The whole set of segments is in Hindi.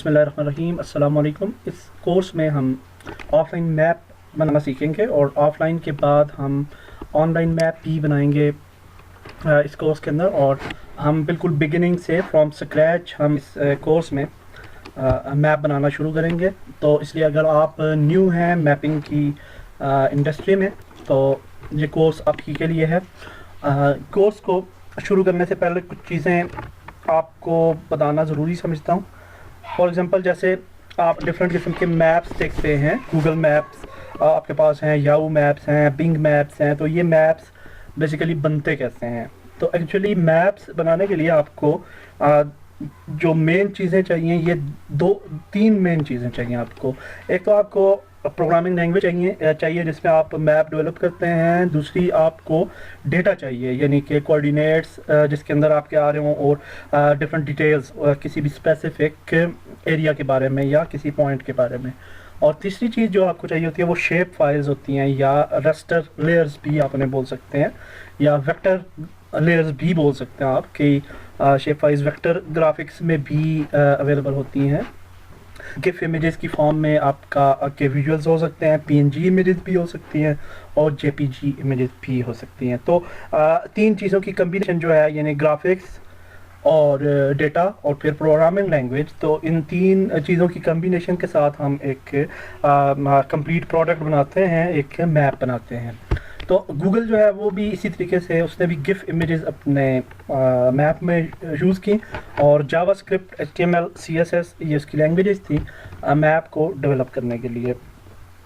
बिस्मिल्लाहिर्रहमानिर्रहीम, अस्सलाम वालेकुम। इस कोर्स में हम ऑफलाइन मैप बनाना सीखेंगे और ऑफलाइन के बाद हम ऑनलाइन मैप भी बनाएंगे इस कोर्स के अंदर। और हम बिल्कुल बिगिनिंग से फ्रॉम स्क्रैच हम इस कोर्स में मैप बनाना शुरू करेंगे। तो इसलिए अगर आप न्यू हैं मैपिंग की इंडस्ट्री में तो ये कोर्स आपकी के लिए है। कोर्स को शुरू करने से पहले कुछ चीज़ें आपको बताना ज़रूरी समझता हूँ। फॉर एग्ज़ाम्पल जैसे आप डिफरेंट किस्म के मैप्स देखते हैं, गूगल मैप्स आपके पास हैं, याहू मैप्स हैं, बिंग मैप्स हैं। तो ये मैप्स बेसिकली बनते कैसे हैं? तो एक्चुअली मैप्स बनाने के लिए आपको जो मेन चीज़ें चाहिए, ये तीन मेन चीज़ें चाहिए आपको। एक तो आपको प्रोग्रामिंग लैंग्वेज चाहिए जिसमें आप मैप डेवलप करते हैं। दूसरी आपको डेटा चाहिए, यानी कि कोऑर्डिनेट्स जिसके अंदर आपके आ रहे हों और डिफरेंट डिटेल्स किसी भी स्पेसिफिक एरिया के बारे में या किसी पॉइंट के बारे में। और तीसरी चीज़ जो आपको चाहिए होती है वो शेप फाइल्स होती हैं, या रस्टर लेयर्स भी आप उन्हें बोल सकते हैं, या वेक्टर लेयर्स भी बोल सकते हैं आप कि शेप फाइल्स वेक्टर ग्राफिक्स में भी अवेलेबल होती हैं। गिफ इमेजेस की फॉर्म में आपके विजुअल्स हो सकते हैं, पीएनजी इमेजेस भी हो सकती हैं और जेपीजी इमेजेस भी हो सकती हैं। तो तीन चीज़ों की कम्बिनेशन जो है, यानी ग्राफिक्स और डेटा और फिर प्रोग्रामिंग लैंग्वेज, तो इन तीन चीज़ों की कम्बिनेशन के साथ हम एक कंप्लीट प्रोडक्ट बनाते हैं, एक मैप बनाते हैं। तो गूगल जो है वो भी इसी तरीके से उसने भी गिफ इमेजेस अपने मैप में यूज़ की, और जावास्क्रिप्ट, HTML, CSS ये उसकी लैंग्वेजेस थी मैप को डेवलप करने के लिए।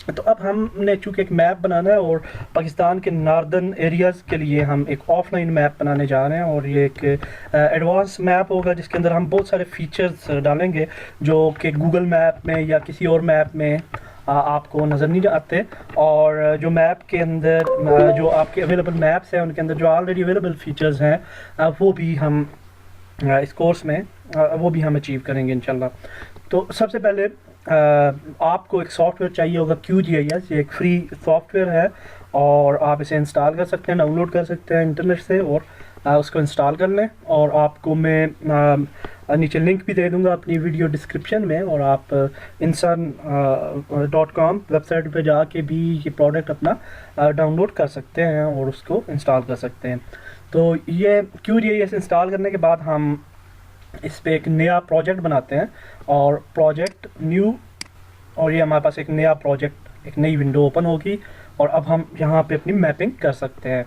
तो अब हमने चूँकि एक मैप बनाना है और पाकिस्तान के नॉर्दर्न एरियाज़ के लिए हम एक ऑफलाइन मैप बनाने जा रहे हैं, और ये एक एडवांस मैप होगा जिसके अंदर हम बहुत सारे फीचर्स डालेंगे जो कि गूगल मैप में या किसी और मैप में आपको नज़र नहीं आते। और जो मैप के अंदर जो आपके अवेलेबल मैप्स हैं उनके अंदर जो ऑलरेडी अवेलेबल फीचर्स हैं वो भी हम इस कोर्स में वो भी हम अचीव करेंगे इंशाल्लाह। तो सबसे पहले आपको एक सॉफ्टवेयर चाहिए होगा, QGIS। ये एक फ्री सॉफ्टवेयर है और आप इसे इंस्टॉल कर सकते हैं, डाउनलोड कर सकते हैं इंटरनेट से, और उसको इंस्टॉल कर लें। और आपको मैं नीचे लिंक भी दे दूंगा अपनी वीडियो डिस्क्रिप्शन में, और आप insan.com वेबसाइट पे जाके भी ये प्रोडक्ट अपना डाउनलोड कर सकते हैं और उसको इंस्टॉल कर सकते हैं। तो ये QGIS इंस्टॉल करने के बाद हम इस पे एक नया प्रोजेक्ट बनाते हैं, और प्रोजेक्ट न्यू, और ये हमारे पास एक नया प्रोजेक्ट, एक नई विंडो ओपन होगी, और अब हम यहाँ पे अपनी मैपिंग कर सकते हैं।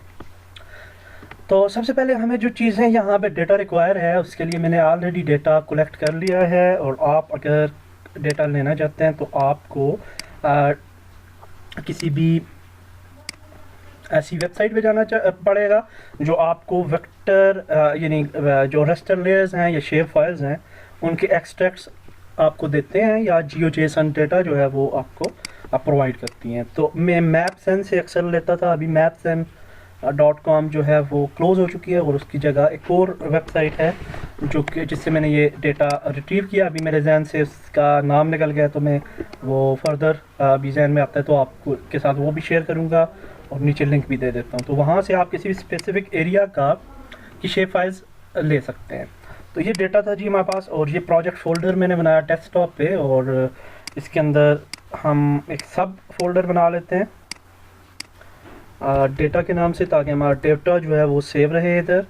तो सबसे पहले हमें जो चीज़ें यहाँ पे डेटा रिक्वायर है, उसके लिए मैंने ऑलरेडी डेटा कलेक्ट कर लिया है। और आप अगर डेटा लेना चाहते हैं तो आपको किसी भी ऐसी वेबसाइट पे जाना पड़ेगा जो आपको वेक्टर यानी जो रस्टर लेयर्स हैं या शेप फाइल्स हैं उनके एक्सट्रैक्ट्स आपको देते हैं, या GeoJSON डेटा जो है वो आपको प्रोवाइड करती हैं। तो मैं मैपसन से अक्सर लेता था, अभी मैपसन.com जो है वो क्लोज़ हो चुकी है, और उसकी जगह एक और वेबसाइट है जो कि जिससे मैंने ये डेटा रिट्रीव किया। अभी मेरे जहन से उसका नाम निकल गया, तो मैं वो फर्दर अभी जहन में आता है तो आपको के साथ वो भी शेयर करूँगा, और नीचे लिंक भी दे देता हूँ। तो वहाँ से आप किसी भी स्पेसिफिक एरिया की शेप फाइल्स ले सकते हैं। तो ये डेटा था जी हमारे पास, और ये प्रोजेक्ट फ़ोल्डर मैंने बनाया डेस्कटॉप पे, और इसके अंदर हम एक सब फोल्डर बना लेते हैं डेटा के नाम से, ताकि हमारा डेटा जो है वो सेव रहे इधर।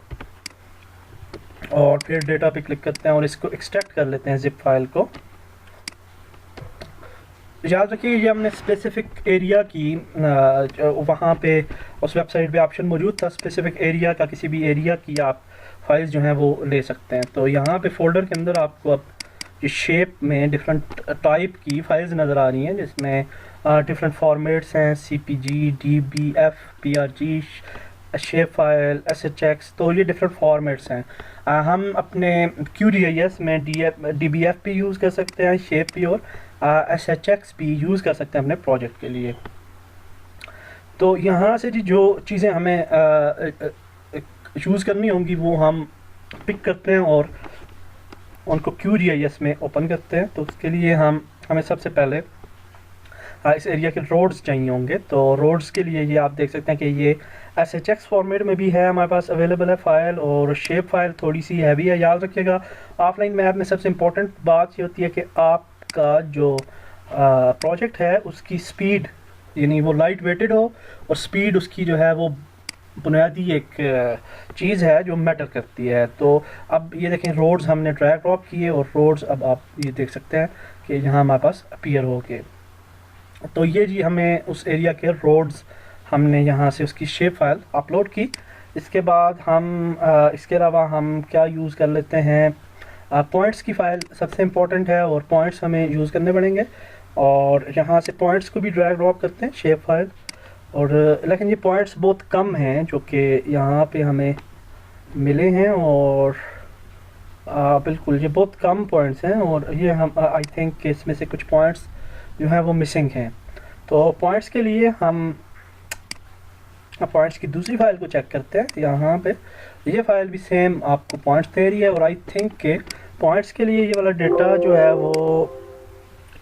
और फिर डेटा पे क्लिक करते हैं और इसको एक्सट्रैक्ट कर लेते हैं ज़िप फाइल को। याद रखिए ये हमने स्पेसिफिक एरिया की वहाँ पे उस वेबसाइट पे ऑप्शन मौजूद था, स्पेसिफिक एरिया का, किसी भी एरिया की आप फाइल्स जो हैं वो ले सकते हैं। तो यहाँ पे फोल्डर के अंदर आपको अब ये शेप में डिफरेंट टाइप की फाइल्स नज़र आ रही हैं, जिसमें डिफरेंट फॉर्मेट्स हैं, CPG, DBF, PRG, shape file, SHX। तो ये डिफरेंट फॉर्मेट्स हैं। हम अपने QGIS में DBF भी यूज़ कर सकते हैं, शेप भी, और SHX भी यूज़ कर सकते हैं अपने प्रोजेक्ट के लिए। तो यहाँ से जी जो चीज़ें हमें यूज़ करनी होंगी वो हम पिक करते हैं और उनको QGIS में ओपन करते हैं। तो उसके लिए हमें सबसे पहले इस एरिया के रोड्स चाहिए होंगे। तो रोड्स के लिए ये आप देख सकते हैं कि ये SHX फॉर्मेट में भी है हमारे पास अवेलेबल है फ़ाइल, और शेप फाइल थोड़ी सी हैवी है। याद रखिएगा ऑफलाइन मैप में सबसे इम्पोर्टेंट बात ये होती है कि आपका जो प्रोजेक्ट है उसकी स्पीड, यानी वो लाइट वेटेड हो, और स्पीड उसकी जो है वो बुनियादी एक चीज़ है जो मैटर करती है। तो अब ये देखें रोड्स हमने ड्रैग ड्रॉप किए, और रोड्स अब आप ये देख सकते हैं कि यहाँ हमारे पास अपीयर हो गए। तो ये जी हमें उस एरिया के रोड्स हमने यहाँ से उसकी शेप फाइल अपलोड की। इसके बाद हम इसके अलावा हम क्या यूज़ कर लेते हैं, पॉइंट्स की फ़ाइल सबसे इम्पोर्टेंट है, और पॉइंट्स हमें यूज़ करने पड़ेंगे, और यहाँ से पॉइंट्स को भी ड्रैग ड्रॉप करते हैं शेप फाइल। और लेकिन ये पॉइंट्स बहुत कम हैं जो कि यहाँ पे हमें मिले हैं, और बिल्कुल ये बहुत कम पॉइंट्स हैं, और ये हम आई थिंक कि इसमें से कुछ पॉइंट्स जो हैं वो मिसिंग हैं। तो पॉइंट्स के लिए हम पॉइंट्स की दूसरी फाइल को चेक करते हैं। यहाँ पे ये फाइल भी सेम आपको पॉइंट्स दे रही है, और आई थिंक के पॉइंट्स के लिए ये वाला डेटा जो है वो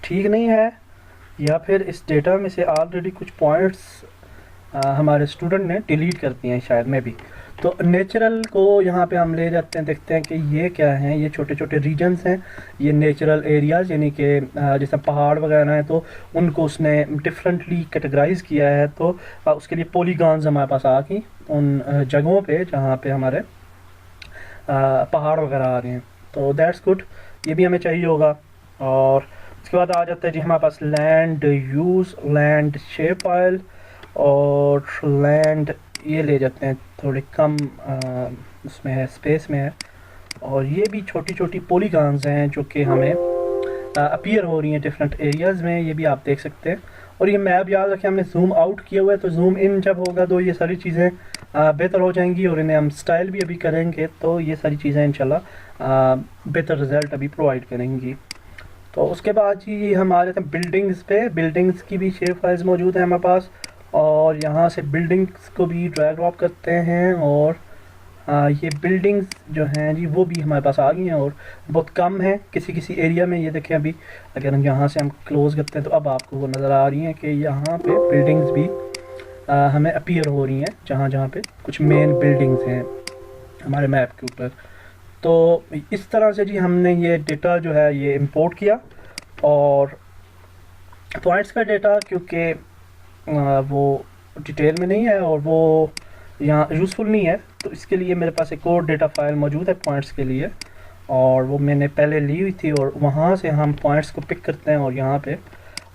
ठीक नहीं है, या फिर इस डेटा में से ऑलरेडी कुछ पॉइंट्स हमारे स्टूडेंट ने डिलीट कर दिए हैं शायद में भी। तो नेचुरल को यहाँ पे हम ले जाते हैं, देखते हैं कि ये क्या हैं। ये छोटे छोटे रीजन्स हैं, ये नेचुरल एरियाज़, यानी कि जैसे पहाड़ वगैरह हैं तो उनको उसने डिफरेंटली कैटेगराइज किया है। तो उसके लिए पॉलीगॉन्स हमारे पास आ गई उन जगहों पे जहाँ पे हमारे पहाड़ वगैरह आ रहे हैं। तो दैट्स गुड, ये भी हमें चाहिए होगा। और उसके बाद आ जाता है जी हमारे पास land use, land shape file, और लैंड ये ले जाते हैं थोड़े कम उसमें है, स्पेस में है। और ये भी छोटी छोटी पॉलीगॉन्स हैं जो कि हमें अपीयर हो रही हैं डिफरेंट एरियाज़ में, ये भी आप देख सकते हैं। और ये मैप याद रखें हमने जूम आउट किया हुआ है, तो जूम इन जब होगा तो ये सारी चीज़ें बेहतर हो जाएंगी, और इन्हें हम स्टाइल भी अभी करेंगे तो ये सारी चीज़ें इंशाल्लाह बेहतर रिज़ल्ट अभी प्रोवाइड करेंगी। तो उसके बाद जी हम आ जाते हैं बिल्डिंग्स पे। बिल्डिंग्स की भी शेप फाइल्स मौजूद हैं हमारे पास, और यहाँ से बिल्डिंग्स को भी ड्रैग ड्रॉप करते हैं, और ये बिल्डिंग्स जो हैं जी वो भी हमारे पास आ गई हैं, और बहुत कम है किसी किसी एरिया में। ये देखें अभी अगर हम यहाँ से हम क्लोज़ करते हैं तो अब आपको वो नज़र आ रही हैं कि यहाँ पे बिल्डिंग्स भी हमें अपीयर हो रही हैं जहाँ जहाँ पे कुछ मेन बिल्डिंग्स हैं हमारे मैप के ऊपर। तो इस तरह से जी हमने ये डेटा जो है ये इंपोर्ट किया, और पॉइंट्स का डेटा क्योंकि वो डिटेल में नहीं है और वो यहाँ यूज़फुल नहीं है, तो इसके लिए मेरे पास एक और डेटा फाइल मौजूद है पॉइंट्स के लिए, और वो मैंने पहले ली हुई थी, और वहाँ से हम पॉइंट्स को पिक करते हैं और यहाँ पे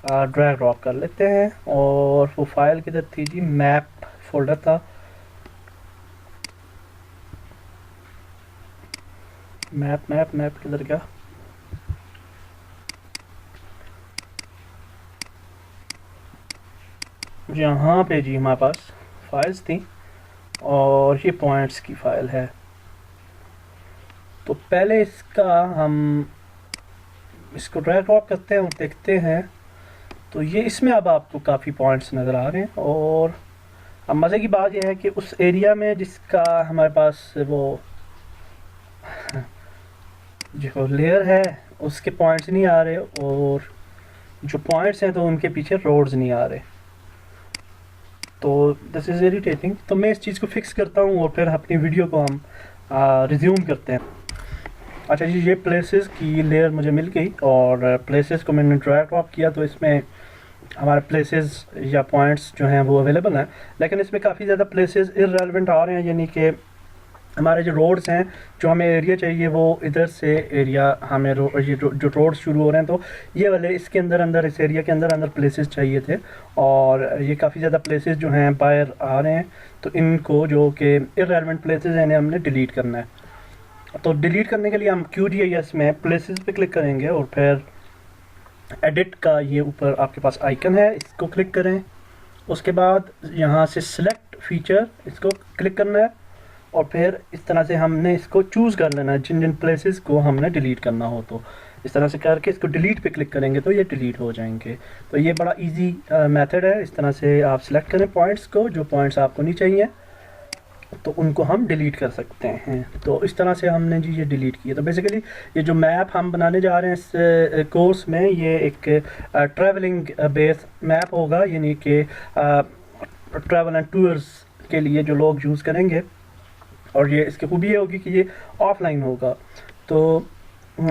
ड्रैग ड्रॉप कर लेते हैं। और वो फाइल किधर थी जी, मैप फोल्डर था, मैप मैप मैप किधर गया, यहाँ पे जी हमारे पास फाइल्स थी, और ये पॉइंट्स की फ़ाइल है। तो पहले इसका हम इसको ड्रैग ड्रॉप करते हैं और देखते हैं। तो ये इसमें अब आपको काफ़ी पॉइंट्स नज़र आ रहे हैं, और अब मज़े की बात यह है कि उस एरिया में जिसका हमारे पास वो जो लेयर है उसके पॉइंट्स नहीं आ रहे, और जो पॉइंट्स हैं तो उनके पीछे रोड्स नहीं आ रहे। तो दिस इज़ इरिटेटिंग। तो मैं इस चीज़ को फिक्स करता हूँ और फिर अपनी वीडियो को हम रिज्यूम करते हैं। अच्छा जी, ये प्लेसेस की लेयर मुझे मिल गई, और प्लेसेस को मैंने ड्रैग ड्रॉप किया, तो इसमें हमारे प्लेसेस या पॉइंट्स जो हैं वो अवेलेबल हैं, लेकिन इसमें काफ़ी ज़्यादा प्लेसेस इररेलेवेंट आ रहे हैं, यानी कि हमारे जो रोड्स हैं, जो हमें एरिया चाहिए वो इधर से एरिया हमें ये जो रोड्स शुरू हो रहे हैं, तो ये वाले इसके अंदर इस एरिया के अंदर प्लेसेस चाहिए थे, और ये काफ़ी ज़्यादा प्लेसेस जो हैं बाहर आ रहे हैं, तो इनको जो कि इररेलेवेंट प्लेसेस हैं इन्हें हमने डिलीट करना है। तो डिलीट करने के लिए हम QGIS में प्लेसेस पे क्लिक करेंगे, और फिर एडिट का ये ऊपर आपके पास आइकन है, इसको क्लिक करें। उसके बाद यहाँ से सिलेक्ट फीचर इसको क्लिक करना है, और फिर इस तरह से हमने इसको चूज़ कर लेना है जिन जिन प्लेसेस को हमने डिलीट करना हो। तो इस तरह से करके इसको डिलीट पे क्लिक करेंगे तो ये डिलीट हो जाएंगे। तो ये बड़ा इजी मेथड है। इस तरह से आप सिलेक्ट करें पॉइंट्स को, जो पॉइंट्स आपको नहीं चाहिए तो उनको हम डिलीट कर सकते हैं। तो इस तरह से हमने जी ये डिलीट किया। तो बेसिकली ये जो मैप हम बनाने जा रहे हैं इस कोर्स में, ये एक ट्रैवलिंग बेस मैप होगा, यानी कि ट्रैवल एंड टूर्स के लिए जो लोग यूज़ करेंगे, और ये इसकी खूबी ये होगी कि ये ऑफलाइन होगा। तो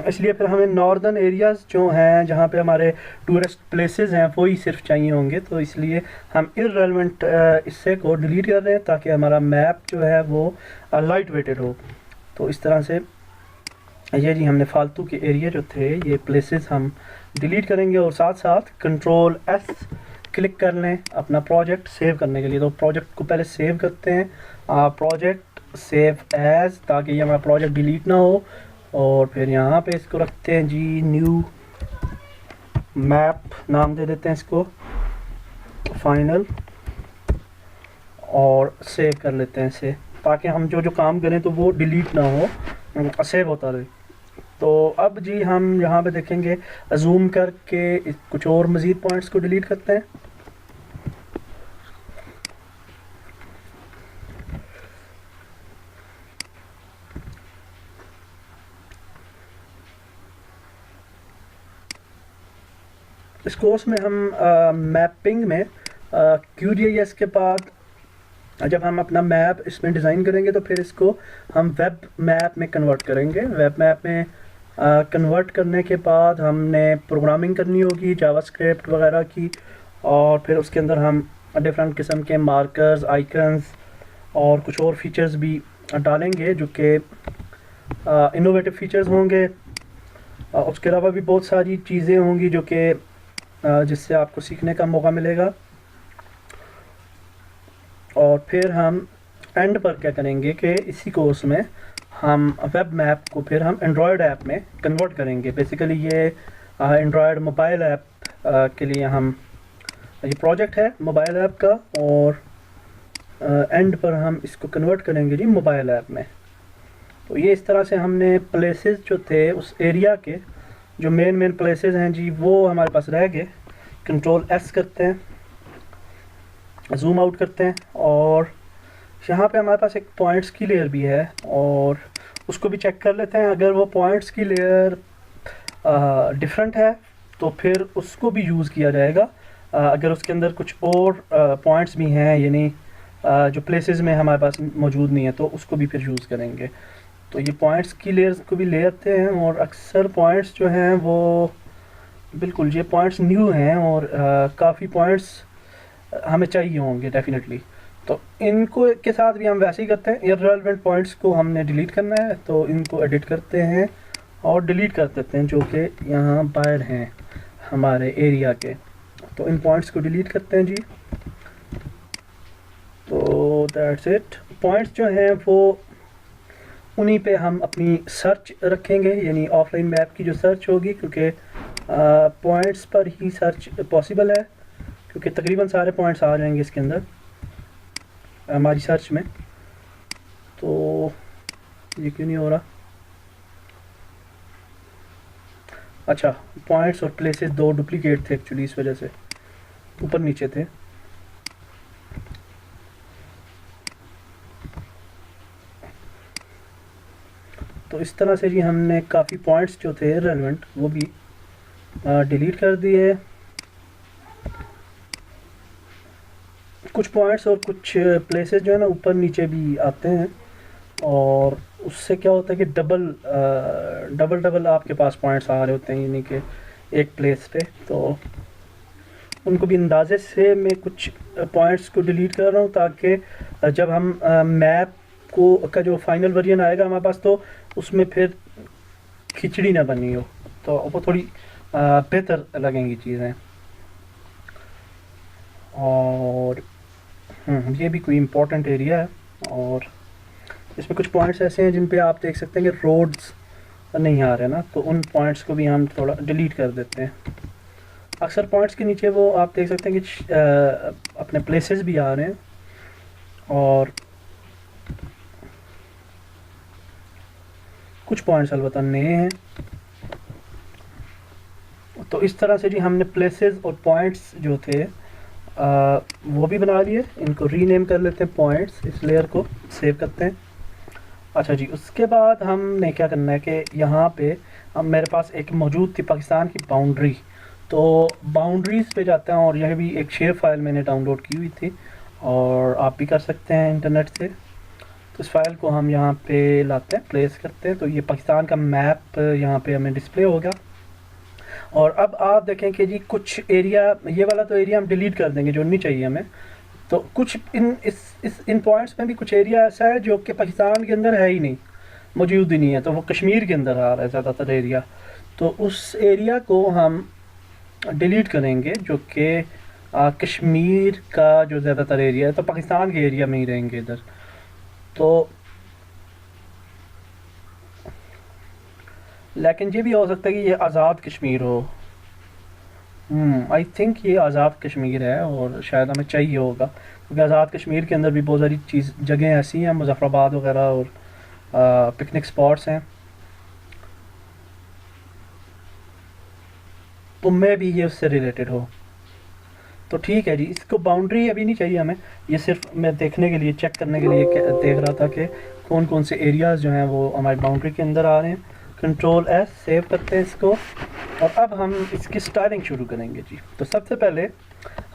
इसलिए फिर हमें नॉर्दर्न एरियाज़ जो हैं जहाँ पे हमारे टूरिस्ट प्लेसेस हैं वो ही सिर्फ चाहिए होंगे, तो इसलिए हम इररेलेवेंट इससे को डिलीट कर रहे हैं ताकि हमारा मैप जो है वो लाइट वेटेड हो। तो इस तरह से ये जी हमने फालतू के एरिया जो थे ये प्लेसेस हम डिलीट करेंगे, और साथ साथ कंट्रोल एस क्लिक कर लें अपना प्रोजेक्ट सेव करने के लिए। तो प्रोजेक्ट को पहले सेव करते हैं, प्रोजेक्ट सेव एज, ताकि ये हमारा प्रोजेक्ट डिलीट ना हो। और फिर यहाँ पे इसको रखते हैं जी न्यू मैप, नाम दे देते हैं इसको फाइनल, और सेव कर लेते हैं इसे, ताकि हम जो जो काम करें तो वो डिलीट ना हो, सेव होता रहे। तो अब जी हम यहाँ पे देखेंगे जूम करके कुछ और मज़ीद पॉइंट्स को डिलीट करते हैं। इस कोर्स में हम मैपिंग में QGIS के बाद जब हम अपना मैप इसमें डिज़ाइन करेंगे तो फिर इसको हम वेब मैप में कन्वर्ट करेंगे। वेब मैप में कन्वर्ट करने के बाद हमने प्रोग्रामिंग करनी होगी जावास्क्रिप्ट वगैरह की, और फिर उसके अंदर हम डिफरेंट किस्म के मार्कर्स, आइकन्स और कुछ और फीचर्स भी डालेंगे जो कि इनोवेटिव फीचर्स होंगे। उसके अलावा भी बहुत सारी चीज़ें होंगी जो कि जिससे आपको सीखने का मौका मिलेगा। और फिर हम एंड पर क्या करेंगे कि इसी कोर्स में हम वेब मैप को फिर हम एंड्रॉयड ऐप में कन्वर्ट करेंगे। बेसिकली ये एंड्रॉयड मोबाइल ऐप के लिए हम ये प्रोजेक्ट है मोबाइल ऐप का, और एंड पर हम इसको कन्वर्ट करेंगे जी मोबाइल ऐप में। तो ये इस तरह से हमने प्लेसेस जो थे उस एरिया के जो मेन प्लेसेस हैं जी वो हमारे पास रह गए। कंट्रोल एस करते हैं, जूम आउट करते हैं, और यहाँ पे हमारे पास एक पॉइंट्स की लेयर भी है और उसको भी चेक कर लेते हैं। अगर वो पॉइंट्स की लेयर डिफरेंट है तो फिर उसको भी यूज़ किया जाएगा। अगर उसके अंदर कुछ और पॉइंट्स भी हैं, यानी जो प्लेसेस में हमारे पास मौजूद नहीं है, तो उसको भी फिर यूज़ करेंगे। तो ये पॉइंट्स की लेयर्स को भी ले आते हैं, और अक्सर पॉइंट्स जो हैं वो बिल्कुल ये पॉइंट्स न्यू हैं, और काफ़ी पॉइंट्स हमें चाहिए होंगे डेफिनेटली। तो इनको के साथ भी हम वैसे ही करते हैं। इररेलेवेंट पॉइंट्स को हमने डिलीट करना है, तो इनको एडिट करते हैं और डिलीट कर देते हैं जो कि यहाँ बाहर हैं हमारे एरिया के। तो इन पॉइंट्स को डिलीट करते हैं जी। तो दैट्स इट। पॉइंट्स जो हैं वो उन्हीं पे हम अपनी सर्च रखेंगे, यानी ऑफलाइन मैप की जो सर्च होगी, क्योंकि पॉइंट्स पर ही सर्च पॉसिबल है, क्योंकि तकरीबन सारे पॉइंट्स आ जाएंगे इसके अंदर हमारी सर्च में। तो ये क्यों नहीं हो रहा? अच्छा, पॉइंट्स और प्लेसेस दो डुप्लीकेट थे एक्चुअली, इस वजह से ऊपर नीचे थे। तो इस तरह से जी हमने काफ़ी पॉइंट्स जो थे रेलेवेंट वो भी डिलीट कर दिए। कुछ पॉइंट्स और कुछ प्लेसेस जो है ना ऊपर नीचे भी आते हैं, और उससे क्या होता है कि डबल आपके पास पॉइंट्स आ रहे होते हैं, यानी कि एक प्लेस पे। तो उनको भी अंदाजे से मैं कुछ पॉइंट्स को डिलीट कर रहा हूँ, ताकि जब हम मैप को का जो फाइनल वर्जन आएगा हमारे पास, तो उसमें फिर खिचड़ी ना बनी हो, तो वो थोड़ी बेहतर लगेंगी चीज़ें। और ये भी कोई इम्पोर्टेंट एरिया है, और इसमें कुछ पॉइंट्स ऐसे हैं जिन पे आप देख सकते हैं कि रोड्स नहीं आ रहे ना, तो उन पॉइंट्स को भी हम थोड़ा डिलीट कर देते हैं। अक्सर पॉइंट्स के नीचे वो आप देख सकते हैं कि अपने प्लेसेस भी आ रहे हैं, और कुछ पॉइंट्स अलबत्ता नए हैं। तो इस तरह से जी हमने प्लेसेस और पॉइंट्स जो थे वो भी बना लिए। इनको रीनेम कर लेते हैं पॉइंट्स, इस लेयर को सेव करते हैं। अच्छा जी, उसके बाद हमने क्या करना है कि यहाँ पे हम मेरे पास एक मौजूद थी पाकिस्तान की बाउंड्री, तो बाउंड्रीज़ पे जाते हैं, और यह भी एक शेयर फाइल मैंने डाउनलोड की हुई थी। और आप भी कर सकते हैं इंटरनेट से। तो इस फाइल को हम यहाँ पे लाते हैं, प्लेस करते हैं, तो ये पाकिस्तान का मैप यहाँ पे हमें डिस्प्ले होगा। और अब आप देखें कि जी कुछ एरिया, ये वाला तो एरिया हम डिलीट कर देंगे जो नहीं चाहिए हमें। तो कुछ इन पॉइंट्स में भी कुछ एरिया ऐसा है जो कि पाकिस्तान के अंदर है ही नहीं, मौजूद ही नहीं है, तो वो कश्मीर के अंदर आ रहा है ज़्यादातर एरिया। तो उस एरिया को हम डिलीट करेंगे जो कि कश्मीर का जो ज़्यादातर एरिया है, तो पाकिस्तान के एरिया में ही रहेंगे इधर। तो लेकिन ये भी हो सकता है कि ये आज़ाद कश्मीर हो। आई थिंक ये आज़ाद कश्मीर है और शायद हमें चाहिए होगा, क्योंकि आज़ाद कश्मीर के अंदर भी बहुत सारी जगह ऐसी हैं, मुजफ्फराबाद वगैरह, और पिकनिक स्पॉट्स हैं। तो मे भी ये उससे रिलेटेड हो। तो ठीक है जी, इसको बाउंड्री अभी नहीं चाहिए हमें, ये सिर्फ मैं देखने के लिए, चेक करने के लिए देख रहा था कि कौन कौन से एरियाज़ जो हैं वो हमारी बाउंड्री के अंदर आ रहे हैं। कंट्रोल एस सेव करते हैं इसको, और अब हम इसकी स्टाइलिंग शुरू करेंगे जी। तो सबसे पहले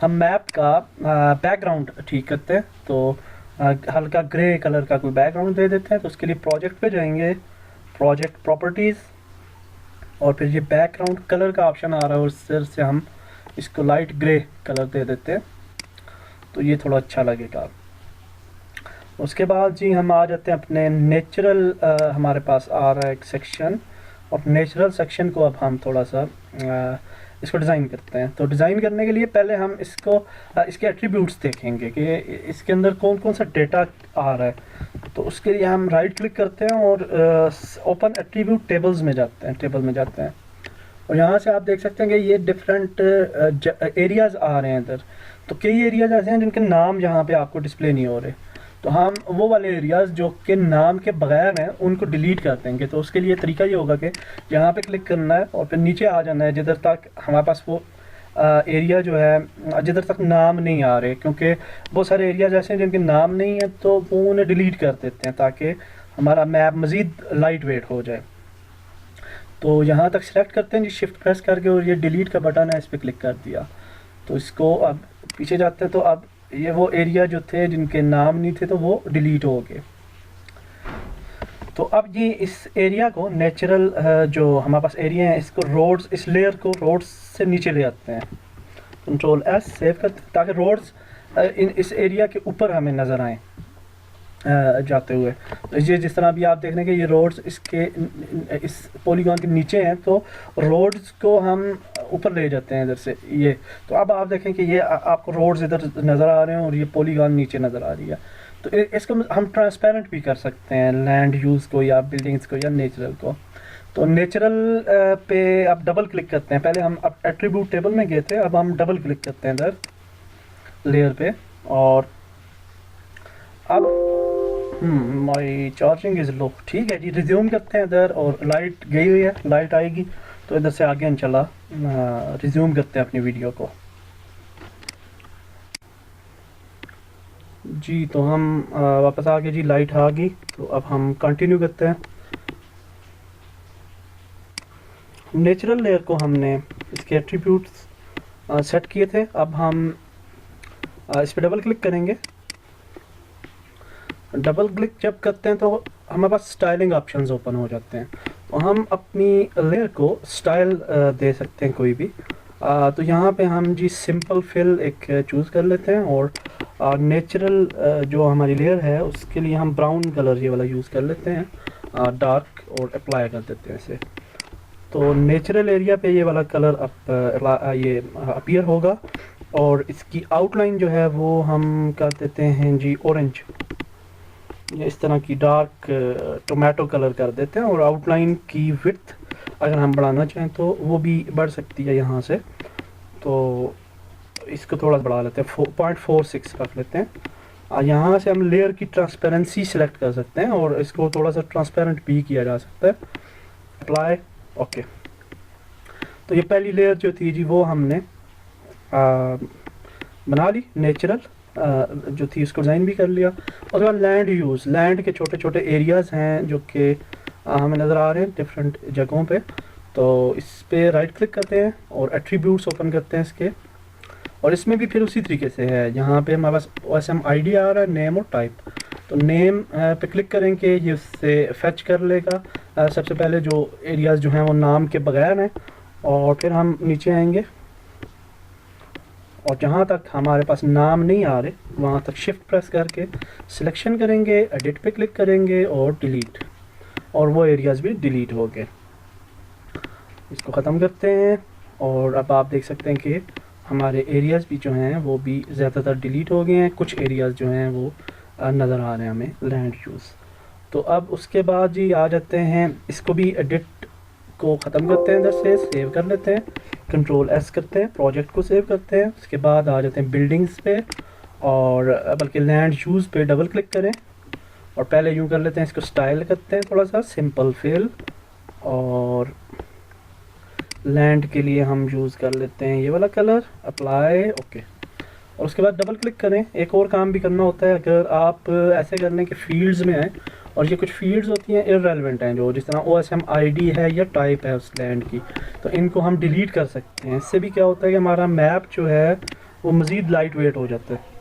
हम मैप का बैकग्राउंड ठीक करते हैं। तो हल्का ग्रे कलर का कोई बैकग्राउंड दे देते हैं। तो उसके लिए प्रोजेक्ट पे जाएंगे, प्रोजेक्ट प्रॉपर्टीज़, और फिर ये बैकग्राउंड कलर का ऑप्शन आ रहा है, और सिर से हम इसको लाइट ग्रे कलर दे देते हैं, तो ये थोड़ा अच्छा लगेगा। उसके बाद जी हम आ जाते हैं अपने नेचुरल, हमारे पास आ रहा है एक सेक्शन, और नेचुरल सेक्शन को अब हम थोड़ा सा इसको डिज़ाइन करते हैं। तो डिज़ाइन करने के लिए पहले हम इसको इसके एट्रीब्यूट्स देखेंगे कि इसके अंदर कौन कौन सा डेटा आ रहा है। तो उसके लिए हम राइट क्लिक करते हैं और ओपन एट्रीब्यूट टेबल में जाते हैं, और यहाँ से आप देख सकते हैं कि ये डिफरेंट एरियाज़ आ रहे हैं इधर। तो कई एरियाज़ ऐसे हैं जिनके नाम यहाँ पे आपको डिस्प्ले नहीं हो रहे, तो हम वो वाले एरियाज़ जो कि नाम के बगैर हैं उनको डिलीट कर देंगे। तो उसके लिए तरीका ये होगा कि यहाँ पे क्लिक करना है और फिर नीचे आ जाना है जिधर तक हमारे पास वो एरिया जो है जिधर तक नाम नहीं आ रहे, क्योंकि बहुत सारे एरियाज़ ऐसे हैं जिनके नाम नहीं है, तो वो उन्हें डिलीट कर देते हैं ताकि हमारा मैप मज़ीद लाइट वेट हो जाए। तो यहाँ तक सिलेक्ट करते हैं जी, शिफ्ट प्रेस करके, और ये डिलीट का बटन है, इस पर क्लिक कर दिया। तो इसको अब पीछे जाते हैं, तो अब ये वो एरिया जो थे जिनके नाम नहीं थे तो वो डिलीट हो गए। तो अब ये इस एरिया को नेचुरल जो हमारे पास एरिया है, इसको रोड्स, इस लेयर को रोड्स से नीचे ले आते हैं। कंट्रोल एस सेव करते हैं ताकि रोड्स इस एरिया के ऊपर हमें नज़र आएँ जाते हुए। तो ये जिस तरह भी आप देख रहे हैं कि ये रोड्स इसके इस पॉलीगॉन के नीचे हैं, तो रोड्स को हम ऊपर ले जाते हैं इधर से ये। तो अब आप देखें कि ये आपको रोड्स इधर नज़र आ रहे हैं और ये पॉलीगॉन नीचे नज़र आ रही है। तो इसको हम ट्रांसपेरेंट भी कर सकते हैं, लैंड यूज़ को या बिल्डिंग्स को या नेचुरल को। तो नेचुरल पे अब डबल क्लिक करते हैं। पहले हम अब एट्रीब्यूट टेबल में गए थे, अब हम डबल क्लिक करते हैं इधर लेयर पे, और अब माई चार्जिंग इज़ लो। ठीक है जी, रिज्यूम करते हैं इधर, और लाइट गई हुई है, लाइट आएगी तो इधर से आगे चला रिज्यूम करते हैं अपनी वीडियो को जी। तो हम वापस आ गए जी, लाइट आ गई। तो अब हम कंटिन्यू करते हैं। नेचुरल लेयर को हमने इसके एट्रीब्यूट्स सेट किए थे, अब हम इस पर डबल क्लिक करेंगे। डबल क्लिक जब करते हैं तो हमारे पास स्टाइलिंग ऑप्शंस ओपन हो जाते हैं। तो हम अपनी लेयर को स्टाइल दे सकते हैं कोई भी। तो यहाँ पे हम जी सिंपल फिल एक चूज़ कर लेते हैं, और नेचुरल जो हमारी लेयर है उसके लिए हम ब्राउन कलर ये वाला यूज़ कर लेते हैं, डार्क, और अप्लाई कर देते हैं इसे। तो नेचुरल एरिया पे ये वाला कलर ये अपीयर होगा, और इसकी आउटलाइन जो है वो हम कर देते हैं जी ऑरेंज, या इस तरह की डार्क टोमेटो कलर कर देते हैं। और आउटलाइन की विड्थ अगर हम बढ़ाना चाहें तो वो भी बढ़ सकती है यहाँ से, तो इसको थोड़ा बढ़ा लेते हैं, 0.46 रख लेते हैं। यहाँ से हम लेयर की ट्रांसपेरेंसी सिलेक्ट कर सकते हैं, और इसको थोड़ा सा ट्रांसपेरेंट भी किया जा सकता है। Apply, okay. तो ये पहली लेयर जो थी जी वो हमने बना ली, नेचुरल जो थी उसको डिज़ाइन भी कर लिया। और बाद लैंड यूज़, लैंड के छोटे छोटे एरियाज़ हैं जो कि हमें नज़र आ रहे हैं डिफरेंट जगहों पे। तो इस पे राइट क्लिक करते हैं और एट्रीब्यूट्स ओपन करते हैं इसके, और इसमें भी फिर उसी तरीके से है, यहाँ पे हमारे पास OSM ID आ रहा है, नेम और टाइप। तो नेम पे क्लिक करेंगे, ये उससे फैच कर लेगा सबसे पहले जो एरियाज़ जो हैं वो नाम के बगैर हैं। और फिर हम नीचे आएंगे और जहाँ तक हमारे पास नाम नहीं आ रहे वहाँ तक शिफ्ट प्रेस करके सिलेक्शन करेंगे, एडिट पे क्लिक करेंगे और डिलीट, और वो एरियाज़ भी डिलीट हो गए। इसको ख़त्म करते हैं और अब आप देख सकते हैं कि हमारे एरियाज़ भी जो हैं वो भी ज़्यादातर डिलीट हो गए हैं। कुछ एरियाज़ जो हैं वो नज़र आ रहे हैं हमें लैंड यूज़। तो अब उसके बाद जी आ जाते हैं, इसको भी एडिट को ख़त्म करते हैं, इधर से सेव कर लेते हैं, Ctrl+S करते हैं, प्रोजेक्ट को सेव करते हैं। उसके बाद आ जाते हैं बिल्डिंग्स पे, और बल्कि लैंड यूज़ पे डबल क्लिक करें और पहले यूँ कर लेते हैं, इसको स्टाइल करते हैं थोड़ा सा सिंपल फिल, और लैंड के लिए हम यूज़ कर लेते हैं ये वाला कलर, अप्लाई, ओके। और उसके बाद डबल क्लिक करें। एक और काम भी करना होता है, अगर आप ऐसे कर लें कि फील्ड्स में आए और ये कुछ फील्ड्स होती हैं इररेलेवेंट हैं, जो जिस तरह OSM ID है या टाइप है उस लैंड की, तो इनको हम डिलीट कर सकते हैं। इससे भी क्या होता है कि हमारा मैप जो है वो मज़ीद लाइट वेट हो जाता है।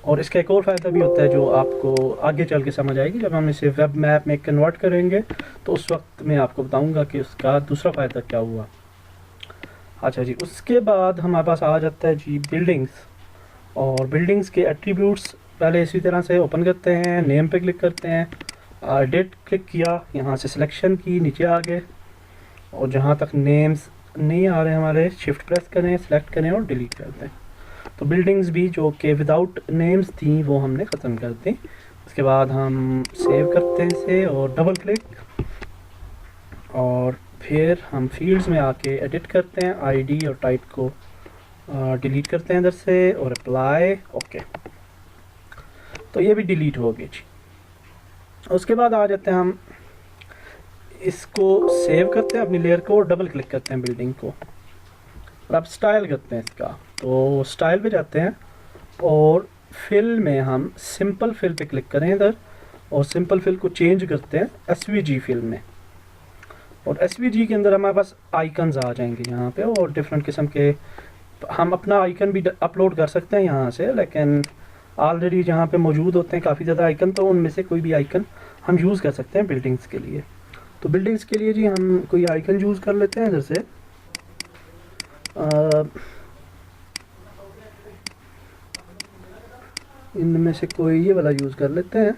और इसका एक और फ़ायदा भी होता है जो आपको आगे चल के समझ आएगी, जब हम इसे वेब मैप में कन्वर्ट करेंगे तो उस वक्त मैं आपको बताऊंगा कि उसका दूसरा फ़ायदा क्या हुआ। अच्छा जी, उसके बाद हमारे पास आ जाता है जी बिल्डिंग्स, और बिल्डिंग्स के एट्रीब्यूट्स पहले इसी तरह से ओपन करते हैं, नेम पे क्लिक करते हैं, एडिट क्लिक किया, यहाँ से सिलेक्शन की, नीचे आ गए, और जहाँ तक नेम्स नहीं आ रहे हमारे शिफ्ट प्रेस करें, सेलेक्ट करें और डिलीट कर दें। तो बिल्डिंग्स भी जो कि विदाउट नेम्स थी वो हमने ख़त्म कर दी। उसके बाद हम सेव करते हैं इसे और डबल क्लिक, और फिर हम फील्ड्स में आके एडिट करते हैं, ID और टाइप को डिलीट करते हैं इधर से और अप्लाई, ओके। तो ये भी डिलीट हो गई जी। उसके बाद आ जाते हैं हम इसको सेव करते हैं अपनी लेयर को और डबल क्लिक करते हैं बिल्डिंग को, और अब स्टाइल करते हैं इसका। तो स्टाइल पे जाते हैं और फिल में हम सिंपल फिल पे क्लिक करें इधर, और सिंपल फिल को चेंज करते हैं SVG फिल में, और SVG के अंदर हमारे पास आइकन्स आ जाएंगे यहाँ पे, और डिफरेंट किस्म के हम अपना आइकन भी अपलोड कर सकते हैं यहाँ से, लेकिन ऑलरेडी जहाँ पे मौजूद होते हैं काफ़ी ज़्यादा आइकन, तो उनमें से कोई भी आइकन हम यूज़ कर सकते हैं बिल्डिंग्स के लिए। तो बिल्डिंग्स के लिए जी हम कोई आइकन यूज़ कर लेते हैं इधर से, इनमें से कोई ये वाला यूज़ कर लेते हैं,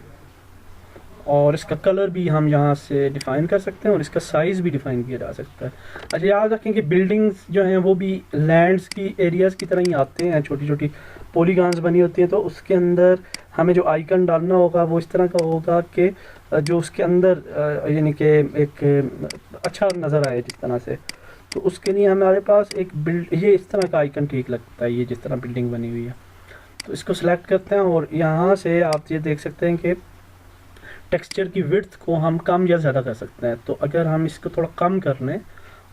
और इसका कलर भी हम यहाँ से डिफ़ाइन कर सकते हैं और इसका साइज़ भी डिफ़ाइन किया जा सकता है। अच्छा, याद रखें कि बिल्डिंग्स जो हैं वो भी लैंड्स की एरियाज़ की तरह ही आते हैं, छोटी छोटी पॉलीगॉन्स बनी होती हैं, तो उसके अंदर हमें जो आइकन डालना होगा वो इस तरह का होगा कि जो उसके अंदर यानी कि एक अच्छा नज़र आए जिस तरह से। तो उसके लिए हमारे पास एक ये इस तरह का आइकन ठीक लगता है, ये जिस तरह बिल्डिंग बनी हुई है। तो इसको सिलेक्ट करते हैं और यहाँ से आप ये देख सकते हैं कि टेक्सचर की विड्थ को हम कम या ज़्यादा कर सकते हैं। तो अगर हम इसको थोड़ा कम कर लें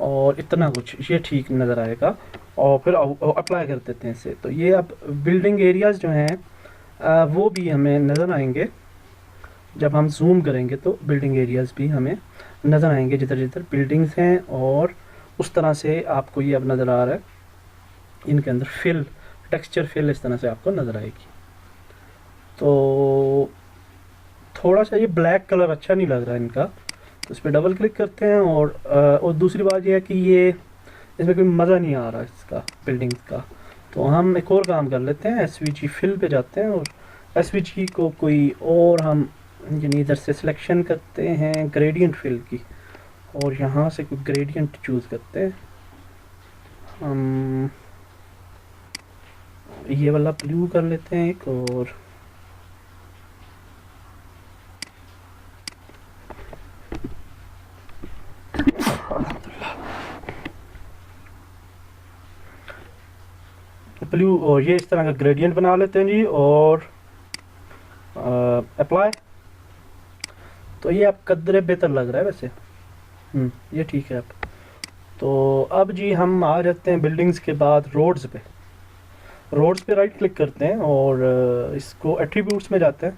और इतना कुछ ये ठीक नज़र आएगा, और फिर अप्लाई कर देते हैं इसे। तो ये अब बिल्डिंग एरियाज़ जो हैं वो भी हमें नज़र आएंगे, जब हम जूम करेंगे तो बिल्डिंग एरियाज़ भी हमें नज़र आएंगे जिधर जिधर बिल्डिंग्स हैं, और उस तरह से आपको ये अब नज़र आ रहा है, इनके अंदर फिल टेक्सचर फिल इस तरह से आपको नज़र आएगी। तो थोड़ा सा ये ब्लैक कलर अच्छा नहीं लग रहा है इनका, तो इस पर डबल क्लिक करते हैं, और दूसरी बात यह है कि ये इसमें कोई मज़ा नहीं आ रहा इसका बिल्डिंग्स का। तो हम एक और काम कर लेते हैं, SVG फिल पे जाते हैं और SVG को कोई और हम यानी इधर से सिलेक्शन करते हैं ग्रेडियंट फिल की, और यहाँ से कोई ग्रेडियंट चूज़ करते हैं हम, ये वाला ब्लू कर लेते हैं एक, और ब्लू, और ये इस तरह का ग्रेडियंट बना लेते हैं जी, और अप्लाई। तो ये आप कदरे बेहतर लग रहा है वैसे, ये ठीक है। अब तो अब जी हम आ जाते हैं बिल्डिंग्स के बाद रोड्स पे। रोड्स पे राइट क्लिक करते हैं और इसको एट्रीब्यूट्स में जाते हैं।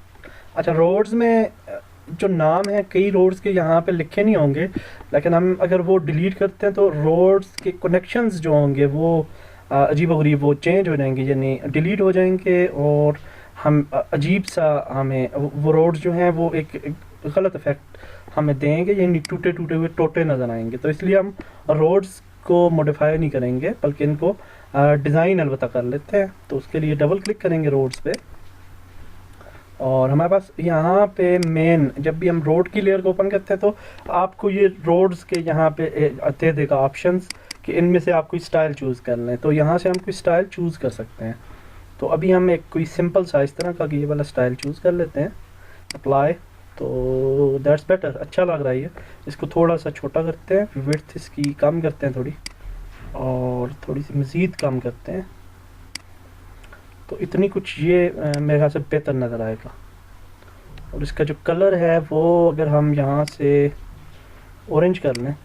अच्छा, रोड्स में जो नाम है कई रोड्स के यहाँ पे लिखे नहीं होंगे, लेकिन हम अगर वो डिलीट करते हैं तो रोड्स के कनेक्शंस जो होंगे वो अजीबोगरीब वो चेंज हो जाएंगे, यानी डिलीट हो जाएंगे, और हम अजीब सा हमें वो रोड्स जो हैं वो एक गलत इफेक्ट हमें देंगे, यानी टूटे टूटे हुए टोटे नज़र आएंगे। तो इसलिए हम रोड्स को मॉडिफाई नहीं करेंगे, बल्कि इनको डिज़ाइन अलबत्ता कर लेते हैं। तो उसके लिए डबल क्लिक करेंगे रोड्स पे, और हमारे पास यहाँ पे मेन, जब भी हम रोड की लेयर को ओपन करते हैं तो आपको ये रोड्स के यहाँ पे दे देगा ऑप्शंस कि इनमें से आप कोई स्टाइल चूज़ कर लें। तो यहाँ से हम कोई स्टाइल चूज़ कर सकते हैं। तो अभी हम एक कोई सिंपल सा इस तरह का ये वाला स्टाइल चूज़ कर लेते हैं, अप्लाई। तो दैट्स बेटर, अच्छा लग रहा है ये। इसको थोड़ा सा छोटा करते हैं, विड्थ इसकी कम करते हैं थोड़ी, और थोड़ी सी मज़ीद कम करते हैं। तो इतनी कुछ ये मेरे ख्याल से बेहतर नज़र आएगा। और इसका जो कलर है वो अगर हम यहाँ से ऑरेंज कर लें,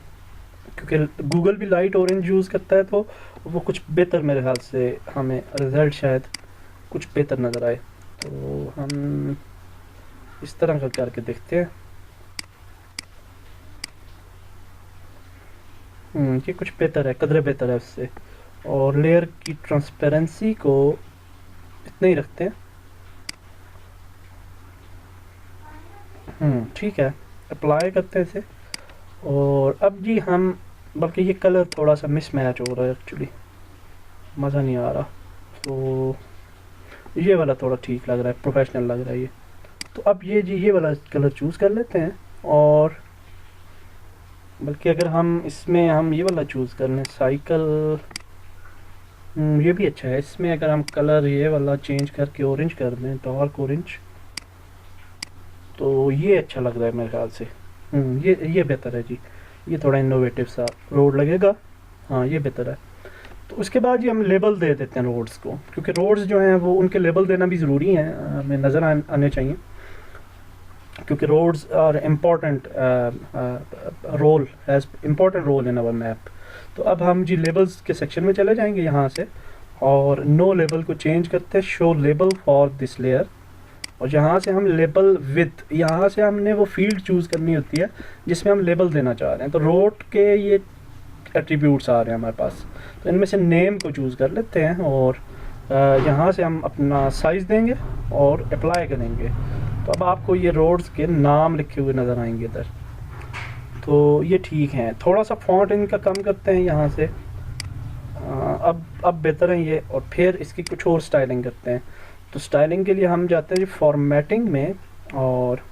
क्योंकि गूगल भी लाइट ऑरेंज यूज़ करता है, तो वो कुछ बेहतर मेरे ख्याल से हमें रिज़ल्ट शायद कुछ बेहतर नज़र आए। तो हम इस तरह का करके देखते हैं। ये कुछ बेहतर है, कदरे बेहतर है उससे। और लेयर की ट्रांसपेरेंसी को इतना ही रखते हैं। ठीक है, अप्लाई करते हैं इसे। और अब जी हम, बल्कि ये कलर थोड़ा सा मिसमैच हो रहा है एक्चुअली, मज़ा नहीं आ रहा। तो ये वाला थोड़ा ठीक लग रहा है, प्रोफेशनल लग रहा है ये। तो अब ये वाला कलर चूज़ कर लेते हैं। और बल्कि अगर हम इसमें हम ये वाला चूज़ कर लें, साइकिल, ये भी अच्छा है। इसमें अगर हम कलर ये वाला चेंज करके ऑरेंज कर दें, डार्क ऑरेंज, तो ये अच्छा लग रहा है मेरे ख्याल से। ये बेहतर है जी, ये थोड़ा इनोवेटिव सा रोड लगेगा। हाँ, ये बेहतर है। तो उसके बाद ये हम लेबल दे देते हैं रोड्स को, क्योंकि रोड्स जो हैं वो उनके लेबल देना भी ज़रूरी है, हमें नज़र आने चाहिए, क्योंकि roads are important role has important role in our map. तो अब हम जी लेबल्स के सेक्शन में चले जाएंगे यहाँ से, और नो लेबल को चेंज करते हैं, show label for this layer. और यहाँ से हम लेबल विथ, यहाँ से हमने वो फील्ड चूज़ करनी होती है जिसमें हम लेबल देना चाह रहे हैं। तो रोड के ये एट्रीब्यूट्स आ रहे हैं हमारे पास, तो इनमें से नेम को चूज़ कर लेते हैं, और यहाँ से हम अपना साइज़ देंगे और अप्लाई करेंगे। तो अब आपको ये रोड्स के नाम लिखे हुए नज़र आएंगे इधर। तो ये ठीक है। थोड़ा सा फॉन्ट इनका कम करते हैं यहाँ से, अब बेहतर है ये। और फिर इसकी कुछ और स्टाइलिंग करते हैं। तो स्टाइलिंग के लिए हम जाते हैं जी फॉर्मेटिंग में, और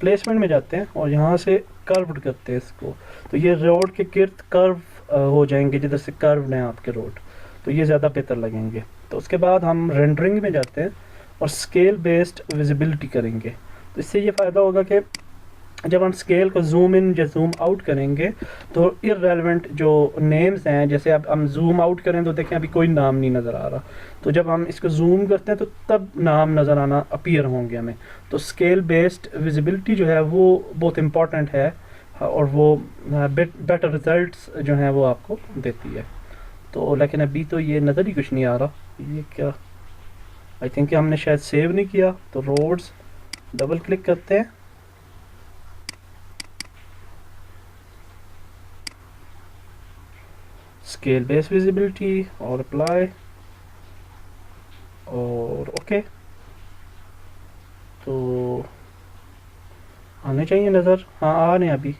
प्लेसमेंट में जाते हैं, और यहाँ से कर्व्ड करते हैं इसको। तो ये रोड के गिर्द कर्व हो जाएंगे, जिधर से कर्व्ड हैं आपके रोड, तो ये ज़्यादा बेहतर लगेंगे। तो उसके बाद हम रेंडरिंग में जाते हैं और स्केल बेस्ड विजिबिलिटी करेंगे। तो इससे ये फ़ायदा होगा कि जब हम स्केल को जूम इन या जूम आउट करेंगे तो इररेलेवेंट जो नेम्स हैं, जैसे अब हम जूम आउट करें तो देखें अभी कोई नाम नहीं नज़र आ रहा, तो जब हम इसको जूम करते हैं तो तब नाम नज़र आना अपीयर होंगे हमें। तो स्केल बेस्ड विजिबिलिटी जो है वो बहुत इम्पॉर्टेंट है, और वो बेटर रिजल्ट्स जो हैं वो आपको देती है। तो लेकिन अभी तो ये नज़र ही कुछ नहीं आ रहा, ये क्या, आई थिंक हमने शायद सेव नहीं किया। तो रोड्स डबल क्लिक करते हैं, स्केल बेस विजिबिलिटी, और अप्लाई, और ओके। तो आने चाहिए नज़र, हाँ आ रहे हैं अभी।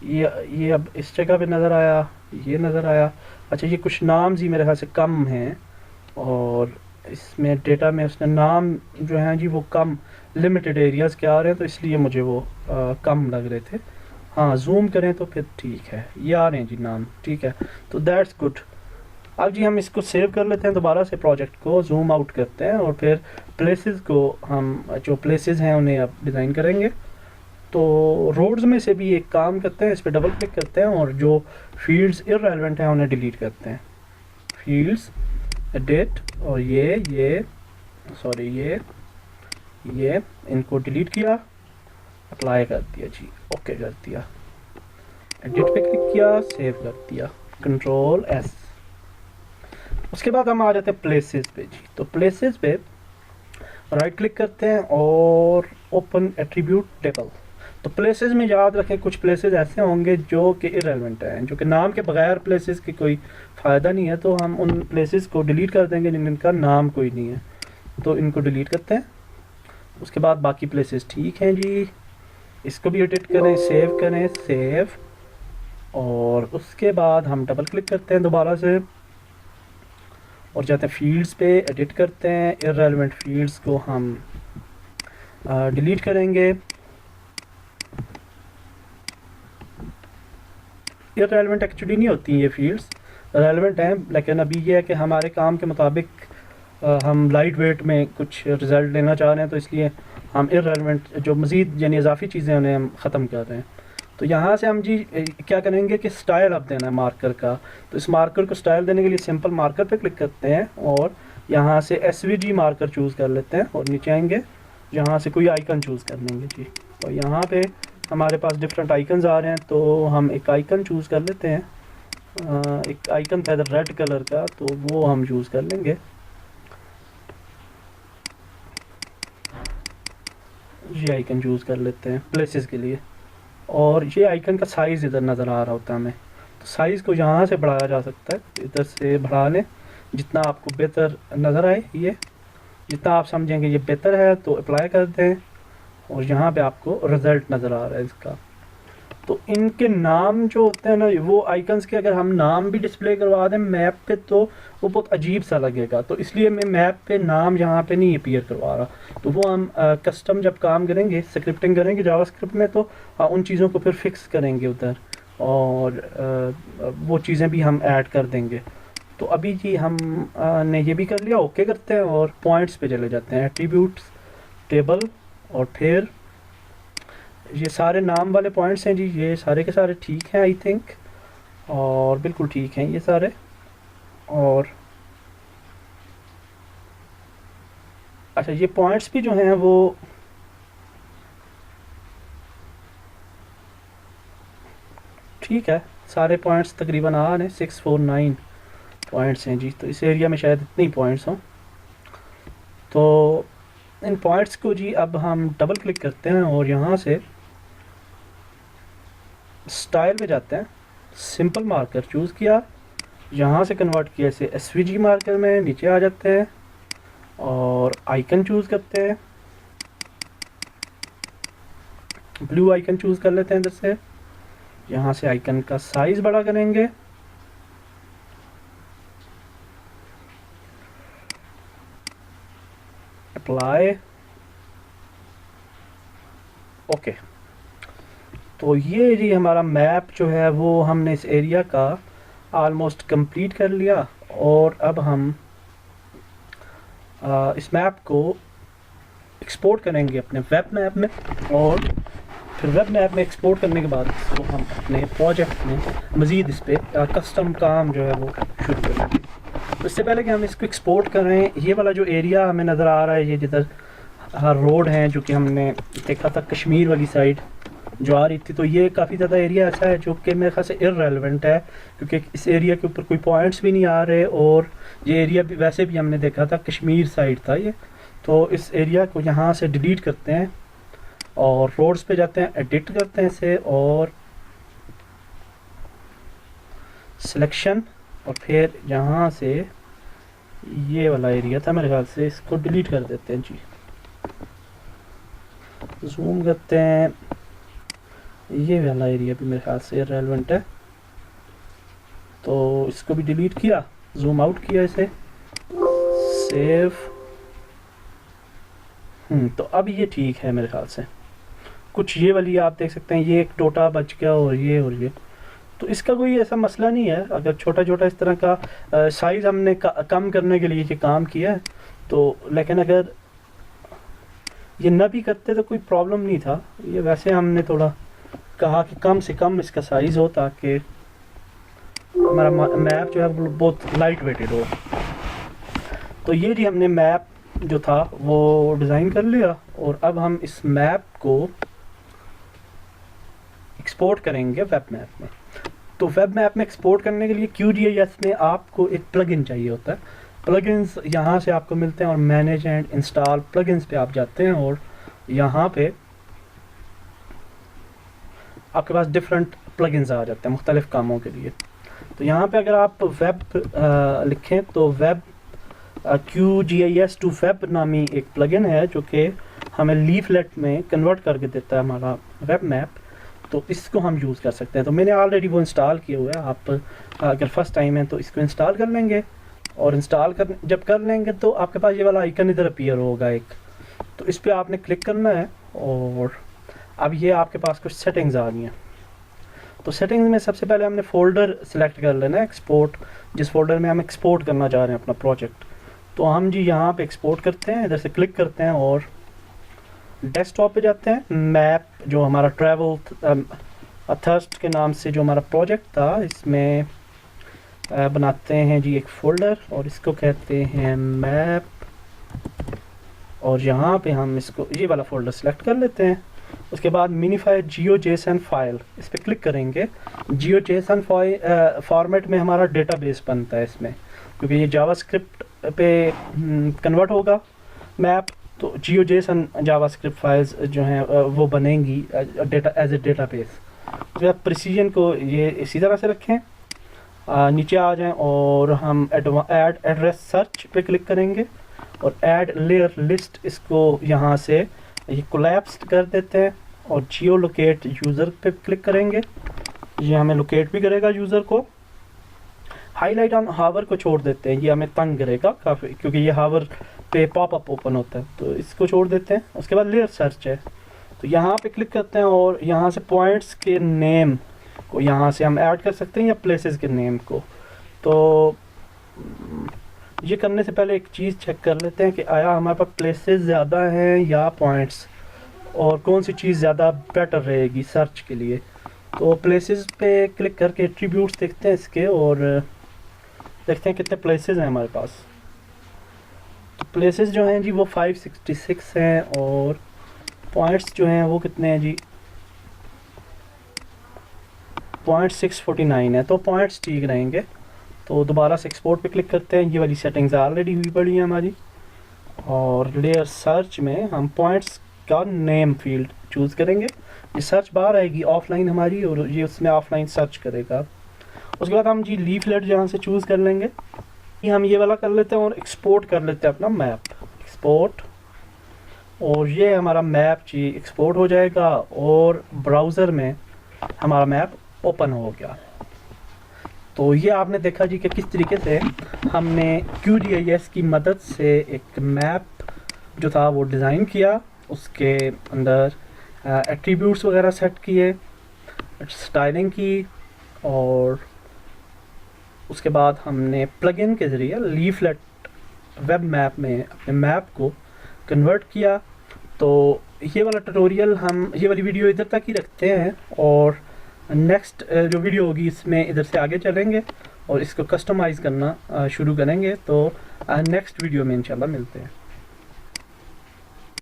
ये अब इस जगह पे नज़र आया, ये नज़र आया। अच्छा, ये कुछ नाम ही मेरे ख्याल से कम हैं, और इसमें डेटा में उसने नाम जो हैं जी वो कम लिमिटेड एरियाज़ के आ रहे हैं, तो इसलिए मुझे वो कम लग रहे थे। हाँ, जूम करें तो फिर ठीक है, ये आ रहे हैं जी नाम, ठीक है। तो दैट्स गुड। अब जी हम इसको सेव कर लेते हैं दोबारा से, प्रोजेक्ट को जूम आउट करते हैं, और फिर प्लेसेस को हम जो प्लेसेस हैं उन्हें अब डिज़ाइन करेंगे। तो रोड्स में से भी एक काम करते हैं, इस पर डबल क्लिक करते हैं, और जो फील्ड्स इररेलेवेंट हैं उन्हें डिलीट करते हैं। फील्ड्स एडिट, और ये सॉरी ये इनको डिलीट किया, अप्लाई कर दिया जी, ओके कर दिया, एडिट पे क्लिक किया, सेव कर दिया, कंट्रोल एस। उसके बाद हम आ जाते हैं प्लेसेस पे जी। तो प्लेसेस पे राइट क्लिक करते हैं और ओपन एट्रीब्यूट टेबल। तो प्लेसेस में याद रखें, कुछ प्लेसेस ऐसे होंगे जो कि इरेलेवेंट हैं, जो कि नाम के बगैर प्लेसेस की कोई फ़ायदा नहीं है, तो हम उन प्लेसेस को डिलीट कर देंगे जिनका नाम कोई नहीं है, तो इनको डिलीट करते हैं। उसके बाद बाकी प्लेसेस ठीक हैं जी, इसको भी एडिट करें, सेव करें, सेव, और उसके बाद हम डबल क्लिक करते हैं दोबारा से और जाते हैं फील्ड्स पे, एडिट करते हैं, इरेलेवेंट फील्ड्स को हम डिलीट करेंगे। इरेलेवेंट एक्चुअली नहीं होती ये फील्ड्स, रेलेवेंट हैं, लेकिन अभी ये है कि हमारे काम के मुताबिक हम लाइट वेट में कुछ रिज़ल्ट लेना चाह रहे हैं, तो इसलिए हम इरेलेवेंट जो मज़ीद यानी इजाफी चीज़ें उन्हें हम ख़त्म कर रहे हैं। तो यहाँ से हम जी क्या करेंगे कि स्टाइल अब देना है मार्कर का, तो इस मार्कर को स्टाइल देने के लिए सिंपल मार्कर पे क्लिक करते हैं और यहाँ से एसवीजी मार्कर चूज़ कर लेते हैं और नीचे आएंगे, यहाँ से कोई आइकन चूज़ कर लेंगे जी। तो यहाँ पे हमारे पास डिफरेंट आइकन्स आ रहे हैं, तो हम एक आइकन चूज़ कर लेते हैं। एक आइकन था इधर रेड कलर का, तो वो हम चूज़ कर लेंगे। ये आइकन चूज़ कर लेते हैं प्लेसेस के लिए, और ये आइकन का साइज़ इधर नज़र आ रहा होता है हमें, तो साइज़ को यहाँ से बढ़ाया जा सकता है, इधर से बढ़ा लें जितना आपको बेहतर नज़र आए, ये जितना आप समझेंगे ये बेहतर है तो अप्लाई कर दें, और यहाँ पे आपको रिज़ल्ट नज़र आ रहा है इसका। तो इनके नाम जो होते हैं ना, वो आइकन्स के अगर हम नाम भी डिस्प्ले करवा दें मैप पे तो वो बहुत अजीब सा लगेगा, तो इसलिए मैं मैप पे नाम यहाँ पे नहीं अपीयर करवा रहा। तो वो हम कस्टम जब काम करेंगे, स्क्रिप्टिंग करेंगे जावास्क्रिप्ट में, तो उन चीज़ों को फिर फिक्स करेंगे उधर, और वो चीज़ें भी हम ऐड कर देंगे। तो अभी जी हम ने ये भी कर लिया, ओके करते हैं और पॉइंट्स पे चले जाते हैं, एट्रीब्यूट्स, टेबल, और फिर ये सारे नाम वाले पॉइंट्स हैं जी, ये सारे के सारे ठीक हैं आई थिंक, और बिल्कुल ठीक हैं ये सारे। और अच्छा, ये पॉइंट्स भी जो हैं वो ठीक है, सारे पॉइंट्स तकरीबन आ रहे हैं, 649 पॉइंट्स हैं जी। तो इस एरिया में शायद इतने ही पॉइंट्स हों, तो इन पॉइंट्स को जी अब हम डबल क्लिक करते हैं और यहाँ से स्टाइल में जाते हैं, सिंपल मार्कर चूज़ किया, यहाँ से कन्वर्ट किया इसे एसवीजी मार्कर में, नीचे आ जाते हैं और आइकन चूज़ करते हैं, ब्लू आइकन चूज़ कर लेते हैं इधर से, यहाँ से आइकन का साइज़ बड़ा करेंगे, अप्लाई, ओके। तो ये जी हमारा मैप जो है वो हमने इस एरिया का ऑलमोस्ट कंप्लीट कर लिया, और अब हम इस मैप को एक्सपोर्ट करेंगे अपने वेब मैप में, और फिर वेब मैप में एक्सपोर्ट करने के बाद इसको हम अपने प्रोजेक्ट में मज़ीद इस पर कस्टम काम जो है वो शुरू करेंगे। तो इससे पहले कि हम इसको एक्सपोर्ट करें, ये वाला जो एरिया हमें नज़र आ रहा है, ये जिधर रोड हैं जो कि हमने देखा था कश्मीर वाली साइड जो आ रही थी, तो ये काफ़ी ज़्यादा एरिया ऐसा है जो कि मेरे ख्याल से इररेलेवेंट है, क्योंकि इस एरिया के ऊपर कोई पॉइंट्स भी नहीं आ रहे, और ये एरिया भी वैसे भी हमने देखा था कश्मीर साइड था ये। तो इस एरिया को यहाँ से डिलीट करते हैं और रोड्स पे जाते हैं, एडिट करते हैं इसे, और सिलेक्शन, और फिर यहाँ से ये वाला एरिया था मेरे ख्याल से, इसको डिलीट कर देते हैं जी। जूम करते हैं, ये वाला एरिया भी मेरे ख्याल से रेलेवेंट है, तो इसको भी डिलीट किया, जूम आउट किया इसे, सेव। तो अब ये ठीक है मेरे ख्याल से। कुछ ये वाली आप देख सकते हैं, ये एक टोटा बच गया, और ये तो इसका कोई ऐसा मसला नहीं है, अगर छोटा छोटा इस तरह का साइज़ हमने कम करने के लिए ये काम किया है, तो लेकिन अगर ये न भी करते तो कोई प्रॉब्लम नहीं था। ये वैसे हमने थोड़ा कहा कि कम से कम इसका साइज़ हो, ताकि हमारा मैप जो है वो बहुत लाइट वेटेड हो। तो ये जी हमने मैप जो था वो डिज़ाइन कर लिया, और अब हम इस मैप को एक्सपोर्ट करेंगे वेब मैप में। तो वेब मैप में एक्सपोर्ट करने के लिए QGIS में आपको एक प्लगइन चाहिए होता है, प्लगइन्स यहाँ से आपको मिलते हैं, और मैनेज एंड इंस्टॉल प्लगइन्स पे आप जाते हैं, और यहाँ पे आपके पास डिफरेंट प्लगइन्स आ जाते हैं मुख्तलिफ कामों के लिए। तो यहाँ पे अगर आप वेब लिखें तो वेब QGIS टू वेब नामी एक प्लगइन है जो कि हमें लीफलेट में कन्वर्ट करके देता है हमारा वेब मैप। तो इसको हम यूज़ कर सकते हैं। तो मैंने ऑलरेडी वो इंस्टॉल किया हुआ है। आप अगर फर्स्ट टाइम है तो इसको इंस्टॉल कर लेंगे, और इंस्टॉल कर जब कर लेंगे तो आपके पास ये वाला आइकन इधर अपीयर होगा एक, तो इस पर आपने क्लिक करना है। और अब ये आपके पास कुछ सेटिंग्स आ गई हैं। तो सेटिंग्स में सबसे पहले हमने फ़ोल्डर सेलेक्ट कर लेना है, एक्सपोर्ट, जिस फोल्डर में हम एक्सपोर्ट करना चाह रहे हैं अपना प्रोजेक्ट। तो हम जी यहाँ पे एक्सपोर्ट करते हैं, इधर से क्लिक करते हैं और डेस्कटॉप पे जाते हैं। मैप जो हमारा ट्रैवल थर्स्ट के नाम से जो हमारा प्रोजेक्ट था, इसमें बनाते हैं जी एक फ़ोल्डर और इसको कहते हैं मैप। और यहाँ पे हम इसको ये वाला फ़ोल्डर सेलेक्ट कर लेते हैं। उसके बाद मिनीफाई GeoJSON फाइल, इस पर क्लिक करेंगे। GeoJSON फॉर्मेट में हमारा डेटाबेस बनता है इसमें, क्योंकि ये जावास्क्रिप्ट पे कन्वर्ट होगा मैप। तो GeoJSON जावास्क्रिप्ट फाइल्स जो हैं वो बनेंगी डेटा एज ए डेटाबेस। तो आप प्रिसीजन को ये इसी तरह से रखें। नीचे आ जाएं और हम ऐड एड्रेस सर्च पे क्लिक करेंगे और ऐड लेयर लिस्ट, इसको यहाँ से ये कोलैप्स कर देते हैं और जियो लोकेट यूज़र पे क्लिक करेंगे। ये हमें लोकेट भी करेगा यूज़र को। हाईलाइट ऑन हावर को छोड़ देते हैं, ये हमें तंग करेगा काफ़ी, क्योंकि ये हावर पे पॉपअप ओपन होता है, तो इसको छोड़ देते हैं। उसके बाद लेयर सर्च है, तो यहाँ पे क्लिक करते हैं और यहाँ से पॉइंट्स के नेम को यहाँ से हम ऐड कर सकते हैं या प्लेसेस के नेम को। तो ये करने से पहले एक चीज़ चेक कर लेते हैं कि आया हमारे पास प्लेसेस ज़्यादा हैं या पॉइंट्स, और कौन सी चीज़ ज़्यादा बेटर रहेगी सर्च के लिए। तो प्लेसेस पे क्लिक करके एट्रीब्यूट्स देखते हैं इसके और देखते हैं कितने प्लेसेस हैं हमारे पास। तो प्लेसेस जो हैं जी वो 566 हैं और पॉइंट्स जो हैं वो कितने हैं जी, पॉइंट 649 है। तो पॉइंट्स ठीक रहेंगे। तो दोबारा से एक्सपोर्ट पे क्लिक करते हैं। ये वाली सेटिंग्स ऑलरेडी हुई पड़ी है हमारी। और लेयर सर्च में हम पॉइंट्स का नेम फील्ड चूज़ करेंगे। ये सर्च बार आएगी ऑफलाइन हमारी और ये उसमें ऑफलाइन सर्च करेगा। उसके बाद हम जी लीफलेट जहाँ से चूज़ कर लेंगे, ये हम ये वाला कर लेते हैं और एक्सपोर्ट कर लेते हैं अपना मैप। एक्सपोर्ट, और ये हमारा मैप जी एक्सपोर्ट हो जाएगा और ब्राउज़र में हमारा मैप ओपन हो गया। तो ये आपने देखा जी कि किस तरीके से हमने QGIS की मदद से एक मैप जो था वो डिज़ाइन किया, उसके अंदर एट्रीब्यूट्स वगैरह सेट किए, स्टाइलिंग की, और उसके बाद हमने प्लगइन के ज़रिए लीफलेट वेब मैप में अपने मैप को कन्वर्ट किया। तो ये वाला ट्यूटोरियल हम ये वाली वीडियो इधर तक ही रखते हैं और नेक्स्ट जो वीडियो होगी इसमें इधर से आगे चलेंगे और इसको कस्टमाइज़ करना शुरू करेंगे। तो नेक्स्ट वीडियो में इंशाल्लाह मिलते हैं।